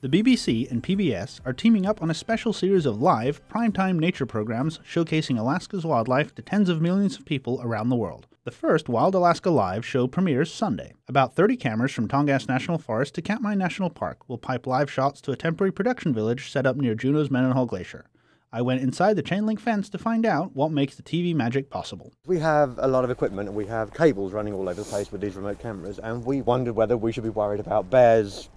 The BBC and PBS are teaming up on a special series of live, primetime nature programs showcasing Alaska's wildlife to tens of millions of people around the world. The first Wild Alaska Live show premieres Sunday. About 30 cameras from Tongass National Forest to Katmai National Park will pipe live shots to a temporary production village set up near Juneau's Mendenhall Glacier. I went inside the chain-link fence to find out what makes the TV magic possible. We have a lot of equipment and we have cables running all over the place with these remote cameras, and we wondered whether we should be worried about bears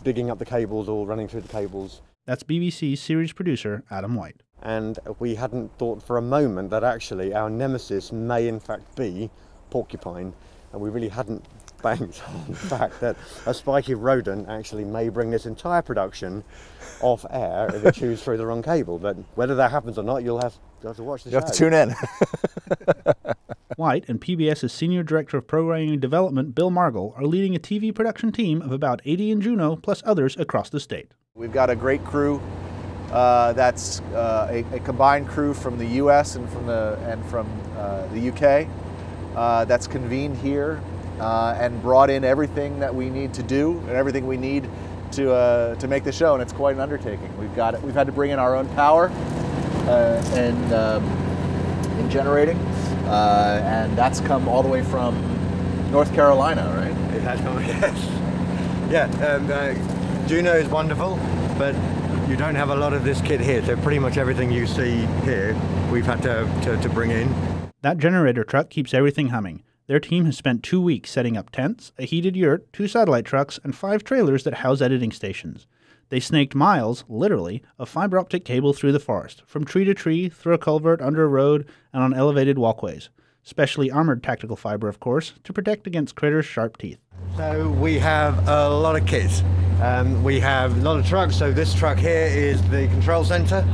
digging up the cables or running through the cables. That's BBC series producer Adam White. And we hadn't thought for a moment that actually our nemesis may in fact be porcupine, and we really hadn't banked on the fact that a spiky rodent actually may bring this entire production off air if it chews through the wrong cable. But whether that happens or not, you'll have to watch the show. You have to tune in. White and PBS's Senior Director of Programming and Development, Bill Margall, are leading a TV production team of about 80 in Juneau, plus others across the state. We've got a great crew. That's a combined crew from the U.S. and from the U.K. That's convened here and brought in everything that we need to do and everything we need to make the show, and it's quite an undertaking. We've had to bring in our own power in generating, and that's come all the way from North Carolina, right? It has come, yes. Yeah, Juneau is wonderful, but you don't have a lot of this kit here, so pretty much everything you see here we've had to bring in. That generator truck keeps everything humming. Their team has spent 2 weeks setting up tents, a heated yurt, 2 satellite trucks, and 5 trailers that house editing stations. They snaked miles, literally, of fiber optic cable through the forest, from tree to tree, through a culvert, under a road, and on elevated walkways. Specially armored tactical fiber, of course, to protect against critters' sharp teeth. So we have a lot of kit. We have a lot of trucks, so this truck here is the control center.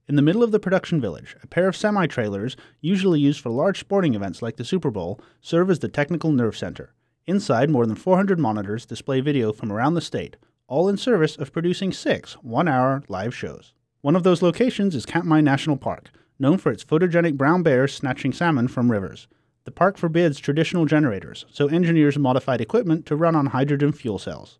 In the middle of the production village, a pair of semi-trailers, usually used for large sporting events like the Super Bowl, serve as the technical nerve center. Inside, more than 400 monitors display video from around the state, all in service of producing 6 one-hour live shows. One of those locations is Katmai National Park, known for its photogenic brown bears snatching salmon from rivers. The park forbids traditional generators, so engineers modified equipment to run on hydrogen fuel cells.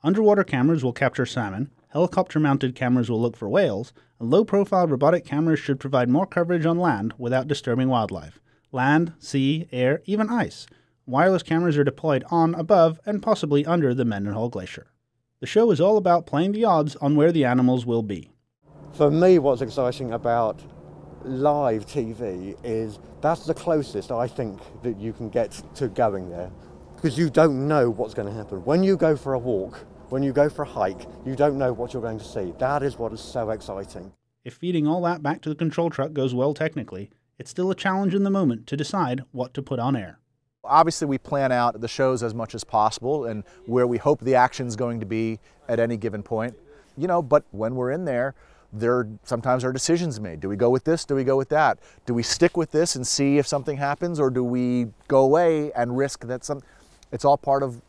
Underwater cameras will capture salmon, helicopter-mounted cameras will look for whales, and low-profile robotic cameras should provide more coverage on land without disturbing wildlife. Land, sea, air, even ice. Wireless cameras are deployed on, above, and possibly under the Mendenhall Glacier. The show is all about playing the odds on where the animals will be. For me, what's exciting about live TV is that's the closest I think that you can get to going there, because you don't know what's going to happen. When you go for a walk, when you go for a hike, you don't know what you're going to see. That is what is so exciting. If feeding all that back to the control truck goes well technically, it's still a challenge in the moment to decide what to put on air. Obviously, we plan out the shows as much as possible and where we hope the action's going to be at any given point. But when we're in there sometimes are decisions made. Do we go with this? Do we go with that? Do we stick with this and see if something happens, or do we go away and risk that it's all part of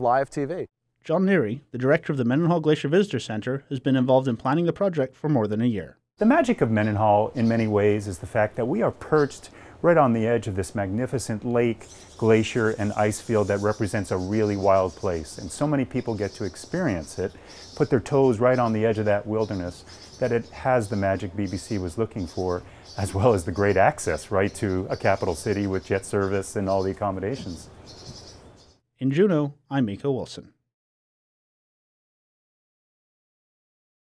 live TV. John Neary, the director of the Mendenhall Glacier Visitor Center, has been involved in planning the project for more than a year. The magic of Mendenhall in many ways is the fact that we are perched right on the edge of this magnificent lake, glacier, and ice field that represents a really wild place. And so many people get to experience it, put their toes right on the edge of that wilderness, that it has the magic BBC was looking for, as well as the great access right to a capital city with jet service and all the accommodations. In Juneau, I'm Miko Wilson.